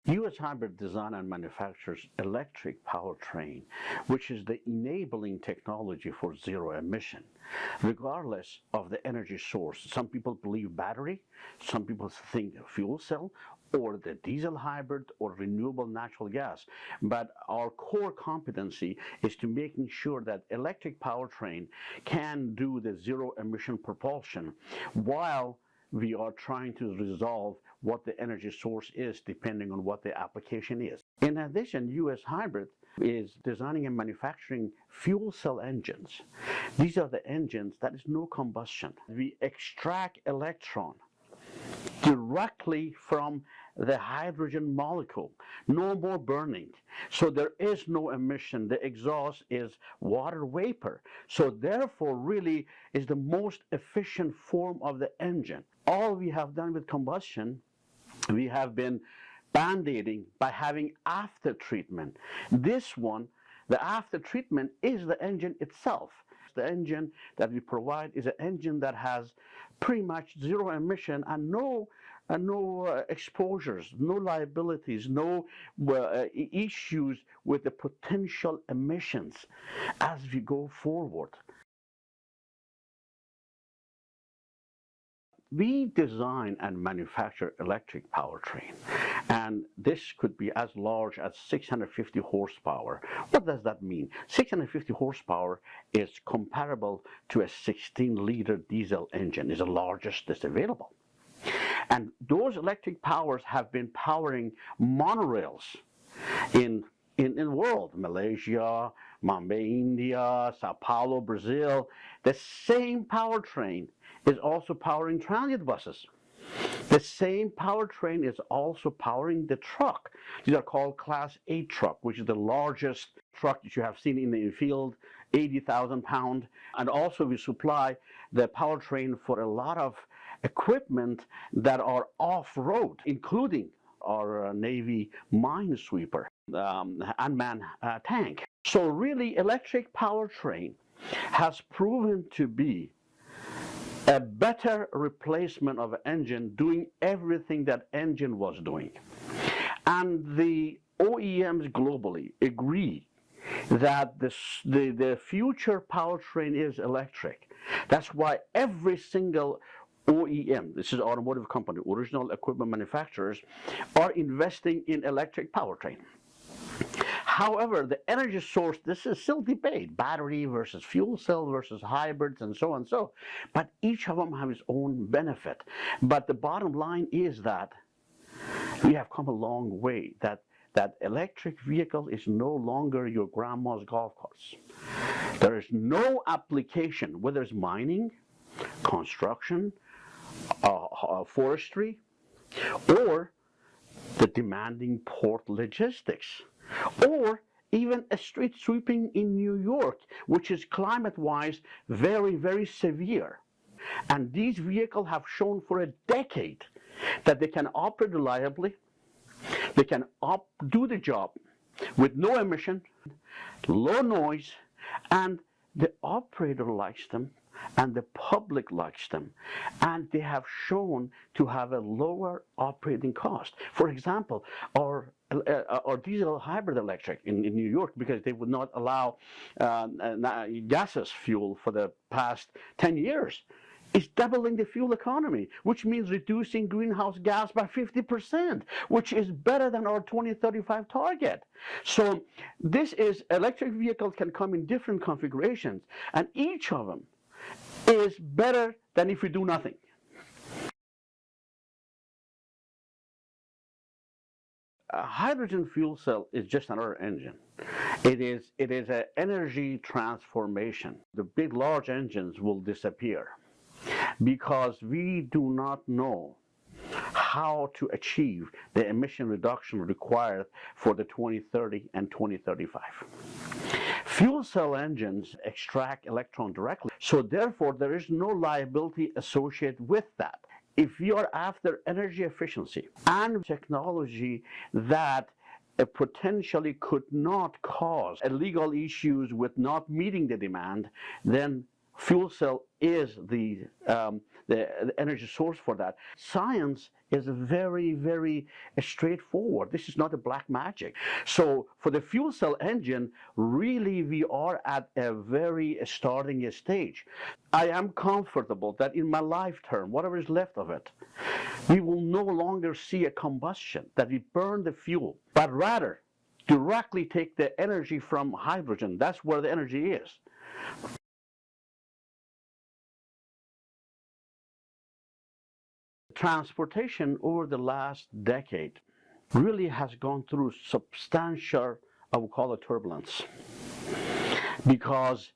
U.S. Hybrid design and manufactures electric powertrain, which is the enabling technology for zero emission, regardless of the energy source. Some people believe battery, some people think fuel cell, or the diesel hybrid or renewable natural gas. But our core competency is to making sure that electric powertrain can do the zero emission propulsion while we are trying to resolve what the energy source is depending on what the application is. In addition, US Hybrid is designing and manufacturing fuel cell engines. These are the engines that is no combustion. We extract electron directly from the hydrogen molecule. No more burning. So there is no emission. The exhaust is water vapor. So therefore really is the most efficient form of the engine. All we have done with combustion, we have been band-aiding by having after treatment. This one, the after treatment is the engine itself. The engine that we provide is an engine that has pretty much zero emission and no exposures, no liabilities, no issues with the potential emissions as we go forward. We design and manufacture electric powertrain, and this could be as large as 650 horsepower. What does that mean? 650 horsepower is comparable to a 16-liter diesel engine. It's the largest that's available. And those electric powers have been powering monorails in the world, Malaysia, Mumbai, India, Sao Paulo, Brazil. The same powertrain is also powering transit buses. The same powertrain is also powering the truck. These are called Class 8 truck, which is the largest truck that you have seen in the field, 80,000 pound. And also we supply the powertrain for a lot of equipment that are off-road, including our Navy minesweeper, unmanned tank. So really electric powertrain has proven to be a better replacement of an engine doing everything that engine was doing. And the OEMs globally agree that the future powertrain is electric. That's why every single OEM, this is automotive company, original equipment manufacturers, are investing in electric powertrain. However, the energy source, this is still debate, battery versus fuel cell versus hybrids and so on. But each of them have its own benefit. But the bottom line is that we have come a long way, that electric vehicle is no longer your grandma's golf carts. There is no application, whether it's mining, construction, forestry, or the demanding port logistics, or even a street sweeping in New York, which is climate-wise very, very severe. And these vehicles have shown for a decade that they can operate reliably, they can do the job with no emission, low noise, and the operator likes them, and the public likes them, and they have shown to have a lower operating cost. For example, our diesel hybrid electric in New York, because they would not allow gaseous fuel for the past 10 years, is doubling the fuel economy, which means reducing greenhouse gas by 50%, which is better than our 2035 target. So this is, electric vehicles can come in different configurations, and each of them is better than if we do nothing. A hydrogen fuel cell is just another engine. It is an energy transformation. The big, large engines will disappear because we do not know how to achieve the emission reduction required for the 2030 and 2035. Fuel cell engines extract electron directly, so therefore there is no liability associated with that. If you are after energy efficiency and technology that potentially could not cause illegal issues with not meeting the demand, then fuel cell is the the energy source for that. Science is very, very straightforward. This is not a black magic. So for the fuel cell engine, really we are at a very starting stage. I am comfortable that in my lifetime, whatever is left of it, we will no longer see a combustion, that we burn the fuel, but rather directly take the energy from hydrogen. That's where the energy is. Transportation over the last decade really has gone through substantial, I would call it, turbulence, because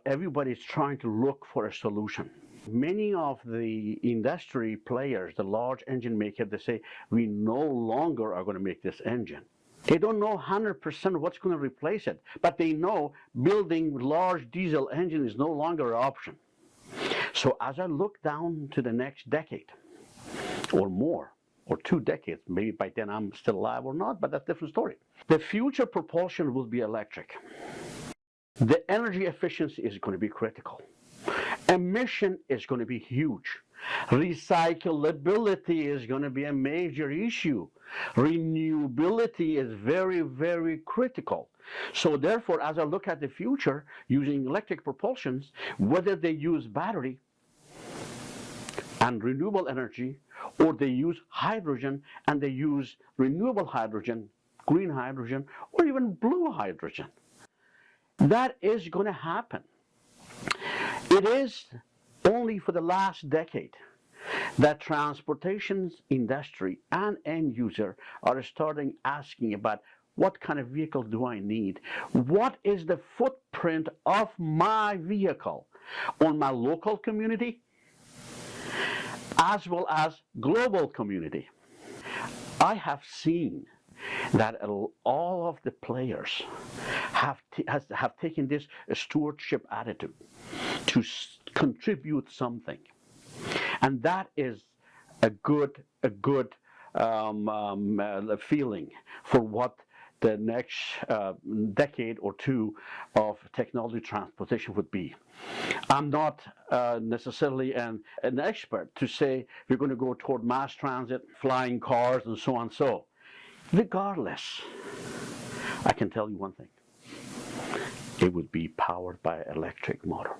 everybody's trying to look for a solution. Many of the industry players, the large engine makers, they say, we no longer are going to make this engine. They don't know 100% what's going to replace it, but they know building large diesel engine is no longer an option. So as I look down to the next decade, or more, or 2 decades, maybe by then I'm still alive or not, but that's a different story. The future propulsion will be electric. The energy efficiency is going to be critical. Emission is going to be huge. Recyclability is going to be a major issue. Renewability is very, very critical. So therefore, as I look at the future using electric propulsions, whether they use battery and renewable energy, or they use hydrogen and they use renewable hydrogen, green hydrogen, or even blue hydrogen, that is going to happen. It is only for the last decade that transportation industry and end user are starting asking about what kind of vehicle do I need? What is the footprint of my vehicle on my local community as well as global community? I have seen that all of the players have taken this stewardship attitude to contribute something, and that is a good feeling for what the next decade or two of technology transportation would be. I'm not necessarily an expert to say we're going to go toward mass transit, flying cars, and so on. So, regardless, I can tell you one thing: it would be powered by electric motor.